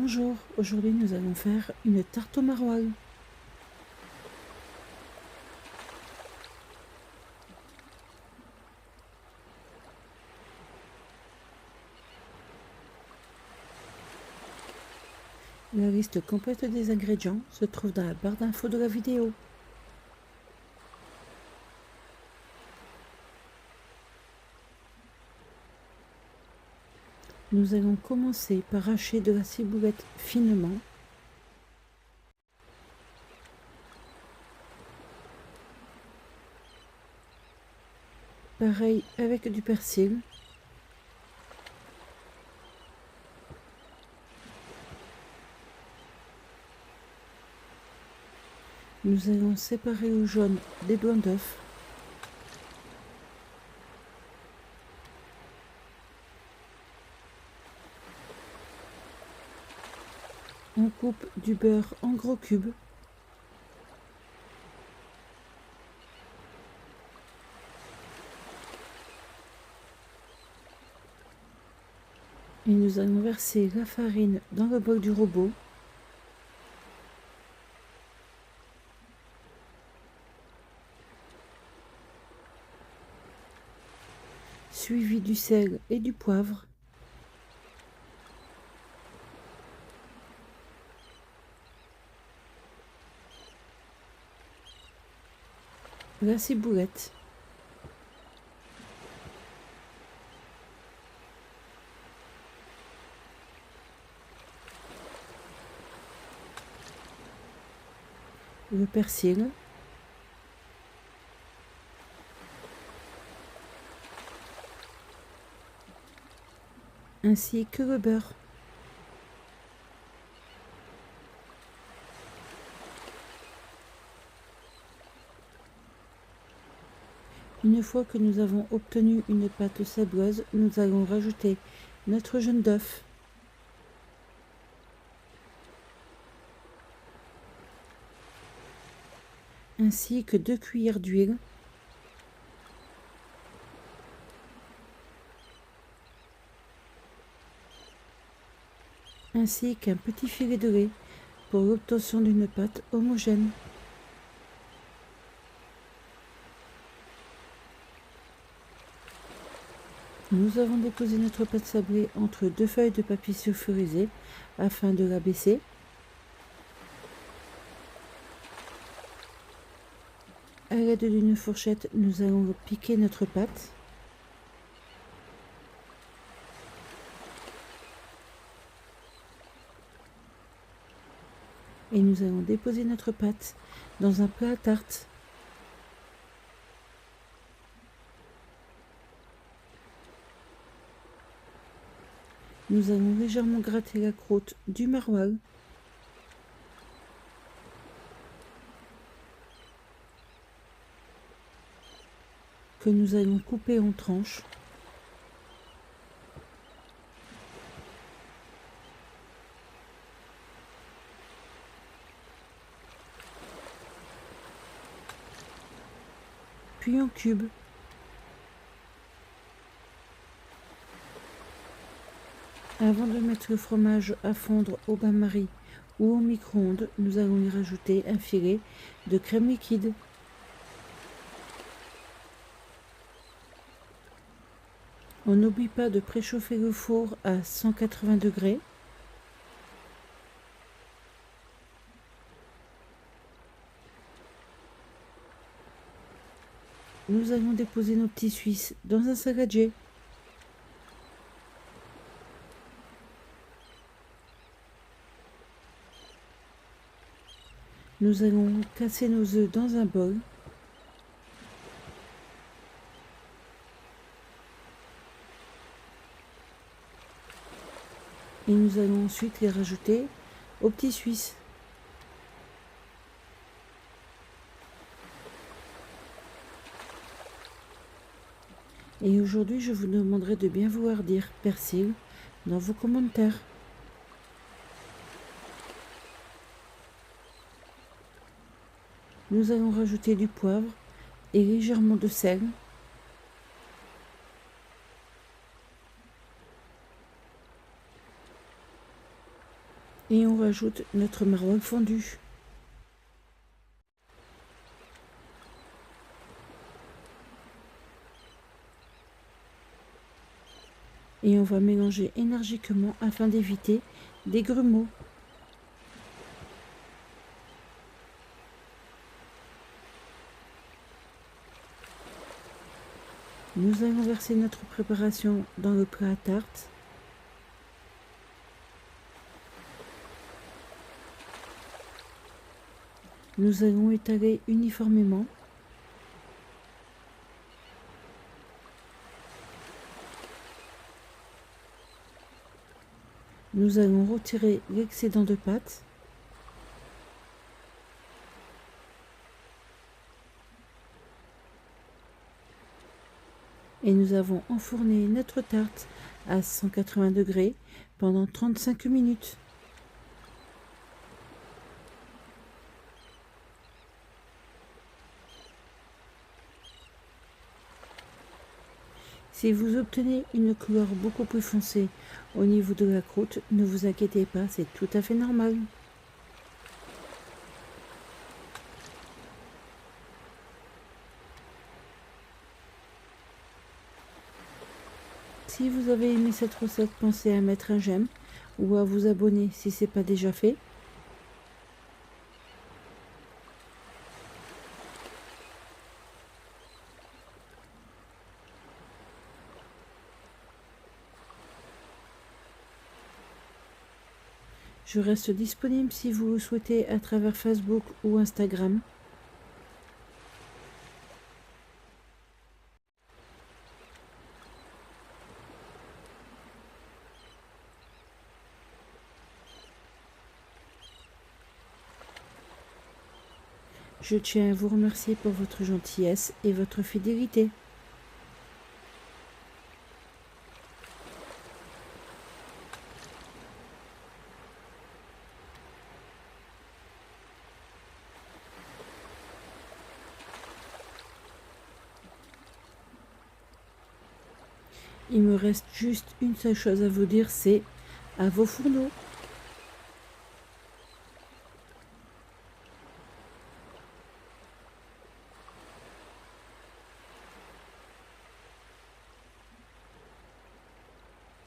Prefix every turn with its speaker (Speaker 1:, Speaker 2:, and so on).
Speaker 1: Bonjour, aujourd'hui nous allons faire une tarte au maroilles. La liste complète des ingrédients se trouve dans la barre d'infos de la vidéo. Nous allons commencer par hacher de la ciboulette finement. Pareil avec du persil. Nous allons séparer le jaune des blancs d'œufs. On coupe du beurre en gros cubes. Et nous allons verser la farine dans le bol du robot. Suivi du sel et du poivre. La ciboulette. Le persil. Ainsi que le beurre. Une fois que nous avons obtenu une pâte sableuse, nous allons rajouter notre jaune d'œuf, ainsi que 2 cuillères d'huile, ainsi qu'un petit filet de lait pour l'obtention d'une pâte homogène. Nous avons déposé notre pâte sablée entre 2 feuilles de papier sulfurisé afin de l'abaisser. À l'aide d'une fourchette, nous allons piquer notre pâte. Et nous allons déposer notre pâte dans un plat à tarte. Nous allons légèrement gratter la croûte du maroilles. Que nous allons couper en tranches. Puis en cubes. Avant de mettre le fromage à fondre au bain-marie ou au micro-ondes, nous allons y rajouter un filet de crème liquide. On n'oublie pas de préchauffer le four à 180 degrés. Nous allons déposer nos petits suisses dans un saladier. Nous allons casser nos œufs dans un bol. Et nous allons ensuite les rajouter aux petits suisses. Et aujourd'hui, je vous demanderai de bien vouloir dire persil dans vos commentaires. Nous allons rajouter du poivre et légèrement de sel. Et on rajoute notre maroilles fondu. Et on va mélanger énergiquement afin d'éviter des grumeaux. Nous allons verser notre préparation dans le plat à tarte. Nous allons étaler uniformément. Nous allons retirer l'excédent de pâte. Et nous avons enfourné notre tarte à 180 degrés pendant 35 minutes. Si vous obtenez une couleur beaucoup plus foncée au niveau de la croûte, ne vous inquiétez pas, c'est tout à fait normal. Si vous avez aimé cette recette, pensez à mettre un j'aime ou à vous abonner si ce n'est pas déjà fait. Je reste disponible si vous le souhaitez à travers Facebook ou Instagram. Je tiens à vous remercier pour votre gentillesse et votre fidélité. Il me reste juste une seule chose à vous dire, c'est à vos fourneaux.